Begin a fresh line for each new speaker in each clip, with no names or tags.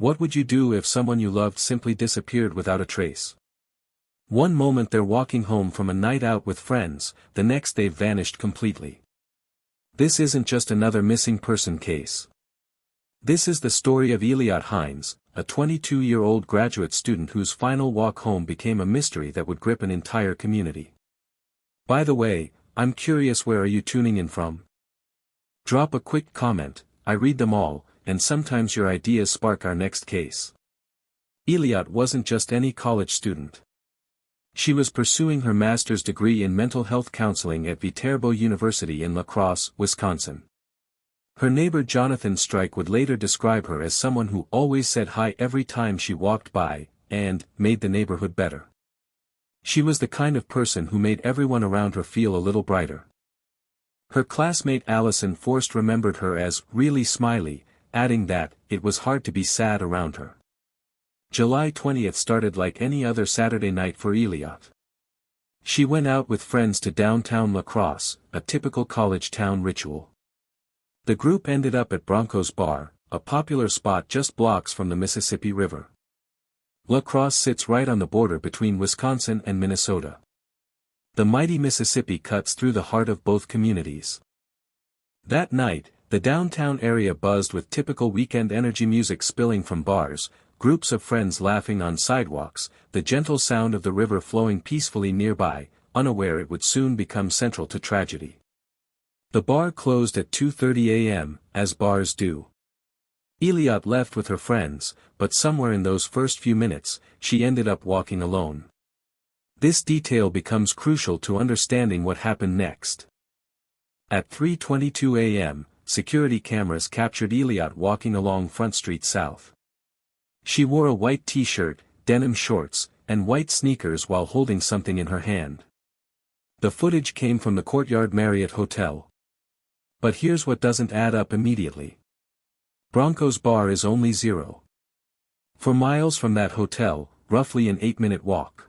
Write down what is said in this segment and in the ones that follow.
What would you do if someone you loved simply disappeared without a trace? One moment they're walking home from a night out with friends, the next they've vanished completely. This isn't just another missing person case. This is the story of Eliotte Heinz, a 22-year-old graduate student whose final walk home became a mystery that would grip an entire community. By the way, I'm curious, where are you tuning in from? Drop a quick comment. I read them all, and sometimes your ideas spark our next case. Eliotte wasn't just any college student. She was pursuing her master's degree in mental health counseling at Viterbo University in La Crosse, Wisconsin. Her neighbor Jonathan Strike would later describe her as someone who always said hi every time she walked by, and made the neighborhood better. She was the kind of person who made everyone around her feel a little brighter. Her classmate Allison Forst remembered her as really smiley, adding that it was hard to be sad around her. July 20th started like any other Saturday night for Eliotte. She went out with friends to downtown La Crosse, a typical college town ritual. The group ended up at Bronco's Bar, a popular spot just blocks from the Mississippi River. La Crosse sits right on the border between Wisconsin and Minnesota. The mighty Mississippi cuts through the heart of both communities. That night, the downtown area buzzed with typical weekend energy, music spilling from bars, groups of friends laughing on sidewalks, the gentle sound of the river flowing peacefully nearby, unaware it would soon become central to tragedy. The bar closed at 2:30 a.m., as bars do. Eliotte left with her friends, but somewhere in those first few minutes, she ended up walking alone. This detail becomes crucial to understanding what happened next. At 3:22 a.m., security cameras captured Eliotte walking along Front Street South. She wore a white t-shirt, denim shorts, and white sneakers while holding something in her hand. The footage came from the Courtyard Marriott Hotel. But here's what doesn't add up immediately. Bronco's Bar is only 0.4 miles from that hotel, roughly an 8-minute walk.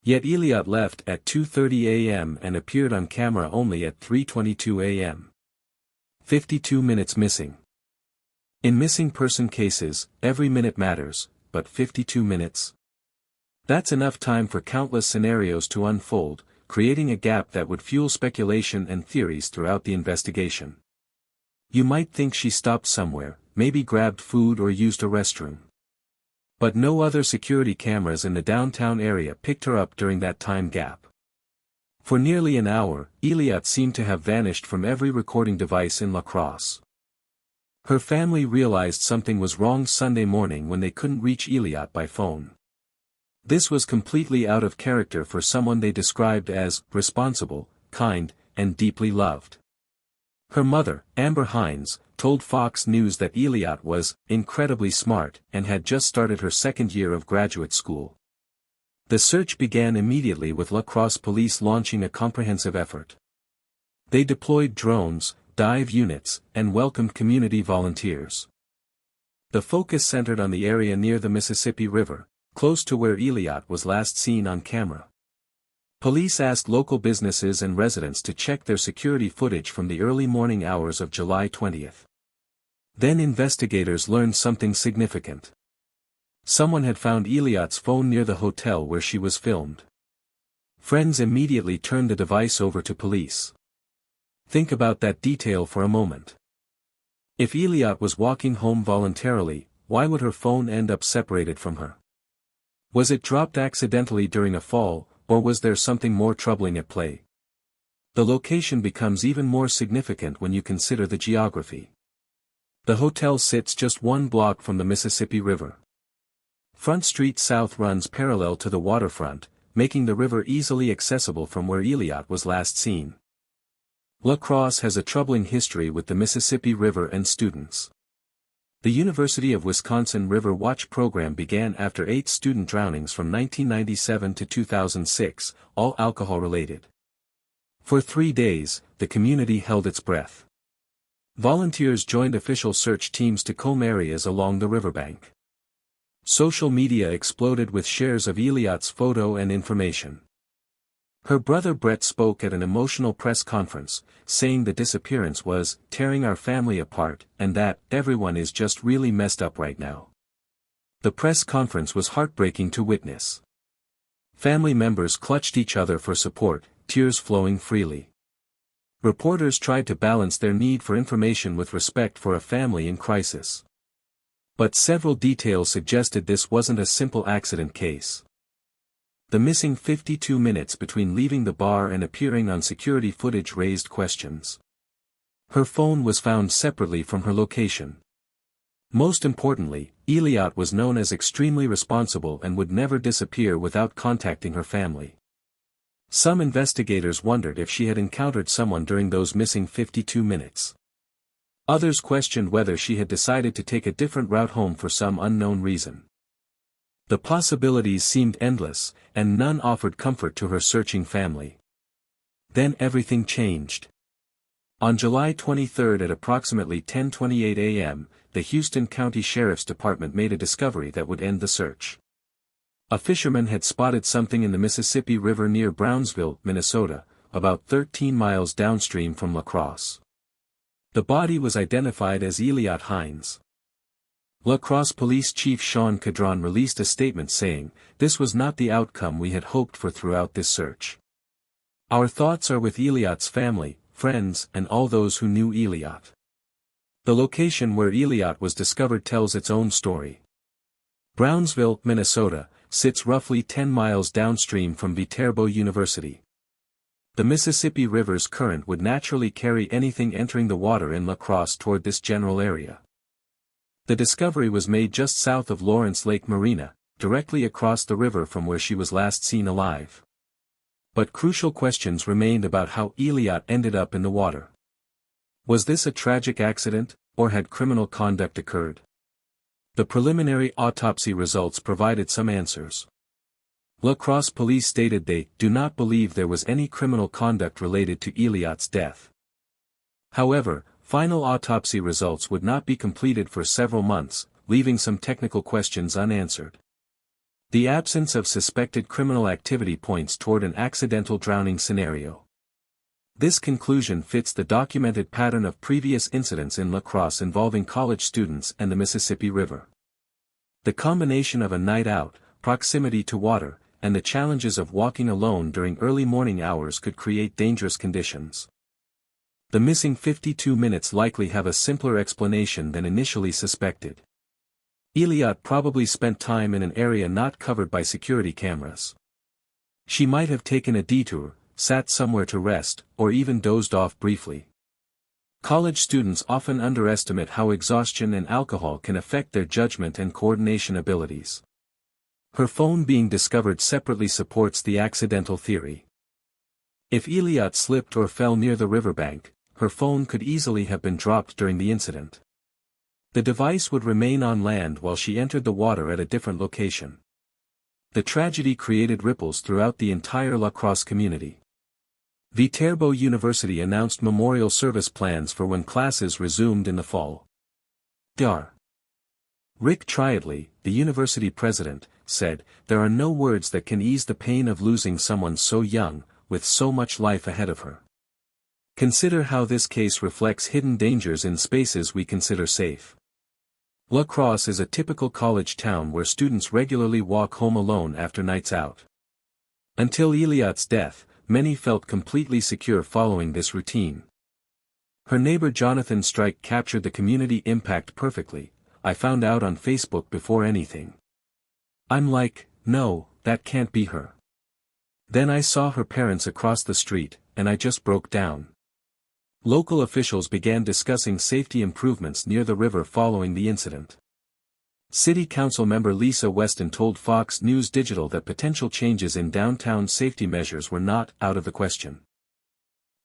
Yet Eliotte left at 2:30 a.m. and appeared on camera only at 3:22 a.m. 52 minutes missing. In missing person cases, every minute matters, but 52 minutes? That's enough time for countless scenarios to unfold, creating a gap that would fuel speculation and theories throughout the investigation. You might think she stopped somewhere, maybe grabbed food or used a restroom. But no other security cameras in the downtown area picked her up during that time gap. For nearly an hour, Eliotte seemed to have vanished from every recording device in La Crosse. Her family realized something was wrong Sunday morning when they couldn't reach Eliotte by phone. This was completely out of character for someone they described as responsible, kind, and deeply loved. Her mother, Amber Heinz, told Fox News that Eliotte was incredibly smart and had just started her second year of graduate school. The search began immediately, with La Crosse police launching a comprehensive effort. They deployed drones, dive units, and welcomed community volunteers. The focus centered on the area near the Mississippi River, close to where Eliotte was last seen on camera. Police asked local businesses and residents to check their security footage from the early morning hours of July 20th. Then investigators learned something significant. Someone had found Eliotte's phone near the hotel where she was filmed. Friends immediately turned the device over to police. Think about that detail for a moment. If Eliotte was walking home voluntarily, why would her phone end up separated from her? Was it dropped accidentally during a fall, or was there something more troubling at play? The location becomes even more significant when you consider the geography. The hotel sits just 1 block from the Mississippi River. Front Street South runs parallel to the waterfront, making the river easily accessible from where Eliotte was last seen. La Crosse has a troubling history with the Mississippi River and students. The University of Wisconsin River Watch program began after 8 student drownings from 1997 to 2006, all alcohol-related. For 3 days, the community held its breath. Volunteers joined official search teams to comb areas along the riverbank. Social media exploded with shares of Eliotte's photo and information. Her brother Brett spoke at an emotional press conference, saying the disappearance was tearing our family apart and that everyone is just really messed up right now. The press conference was heartbreaking to witness. Family members clutched each other for support, tears flowing freely. Reporters tried to balance their need for information with respect for a family in crisis. But several details suggested this wasn't a simple accident case. The missing 52 minutes between leaving the bar and appearing on security footage raised questions. Her phone was found separately from her location. Most importantly, Iliot was known as extremely responsible and would never disappear without contacting her family. Some investigators wondered if she had encountered someone during those missing 52 minutes. Others questioned whether she had decided to take a different route home for some unknown reason. The possibilities seemed endless, and none offered comfort to her searching family. Then everything changed. On July 23 at approximately 10:28 a.m., the Houston County Sheriff's Department made a discovery that would end the search. A fisherman had spotted something in the Mississippi River near Brownsville, Minnesota, about 13 miles downstream from La Crosse. The body was identified as Eliotte Heinz. La Crosse Police Chief Sean Cadron released a statement saying, "This was not the outcome we had hoped for throughout this search. Our thoughts are with Eliotte's family, friends, and all those who knew Iliot." The location where Iliot was discovered tells its own story. Brownsville, Minnesota, sits roughly 10 miles downstream from Viterbo University. The Mississippi River's current would naturally carry anything entering the water in La Crosse toward this general area. The discovery was made just south of Lawrence Lake Marina, directly across the river from where she was last seen alive. But crucial questions remained about how Iliot ended up in the water. Was this a tragic accident, or had criminal conduct occurred? The preliminary autopsy results provided some answers. La Crosse police stated they do not believe there was any criminal conduct related to Eliot's death. However, final autopsy results would not be completed for several months, leaving some technical questions unanswered. The absence of suspected criminal activity points toward an accidental drowning scenario. This conclusion fits the documented pattern of previous incidents in La Crosse involving college students and the Mississippi River. The combination of a night out, proximity to water, and the challenges of walking alone during early morning hours could create dangerous conditions. The missing 52 minutes likely have a simpler explanation than initially suspected. Iliot probably spent time in an area not covered by security cameras. She might have taken a detour, sat somewhere to rest, or even dozed off briefly. College students often underestimate how exhaustion and alcohol can affect their judgment and coordination abilities. Her phone being discovered separately supports the accidental theory. If Iliot slipped or fell near the riverbank, her phone could easily have been dropped during the incident. The device would remain on land while she entered the water at a different location. The tragedy created ripples throughout the entire La Crosse community. Viterbo University announced memorial service plans for when classes resumed in the fall. Dr. Rick Triadley, the university president, said, "There are no words that can ease the pain of losing someone so young, with so much life ahead of her. Consider how this case reflects hidden dangers in spaces we consider safe." La Crosse is a typical college town where students regularly walk home alone after nights out. Until Eliot's death, many felt completely secure following this routine. Her neighbor Jonathan Strike captured the community impact perfectly. "I found out on Facebook before anything. I'm like, no, that can't be her. Then I saw her parents across the street, and I just broke down." Local officials began discussing safety improvements near the river following the incident. City Council member Lisa Weston told Fox News Digital that potential changes in downtown safety measures were not out of the question.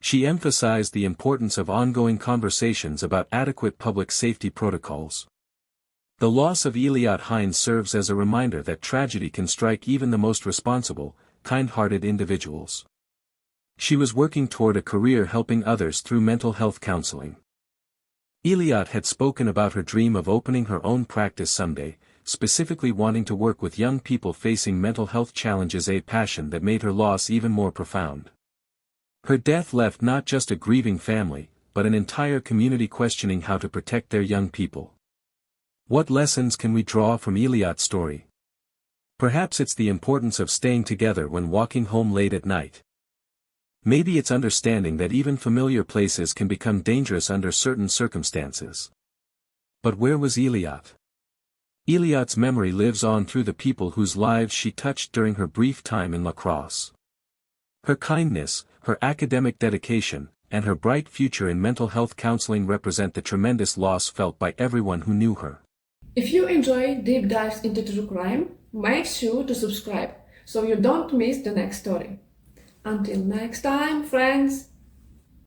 She emphasized the importance of ongoing conversations about adequate public safety protocols. The loss of Eliotte Heinz serves as a reminder that tragedy can strike even the most responsible, kind-hearted individuals. She was working toward a career helping others through mental health counseling. Iliot had spoken about her dream of opening her own practice someday, specifically wanting to work with young people facing mental health challenges, a passion that made her loss even more profound. Her death left not just a grieving family, but an entire community questioning how to protect their young people. What lessons can we draw from Iliot's story? Perhaps it's the importance of staying together when walking home late at night. Maybe it's understanding that even familiar places can become dangerous under certain circumstances. But where was Iliot? Eliotte's memory lives on through the people whose lives she touched during her brief time in Crosse. Her kindness, her academic dedication, and her bright future in mental health counseling represent the tremendous loss felt by everyone who knew her.
If you enjoy deep dives into true crime, make sure to subscribe so you don't miss the next story. Until next time, friends!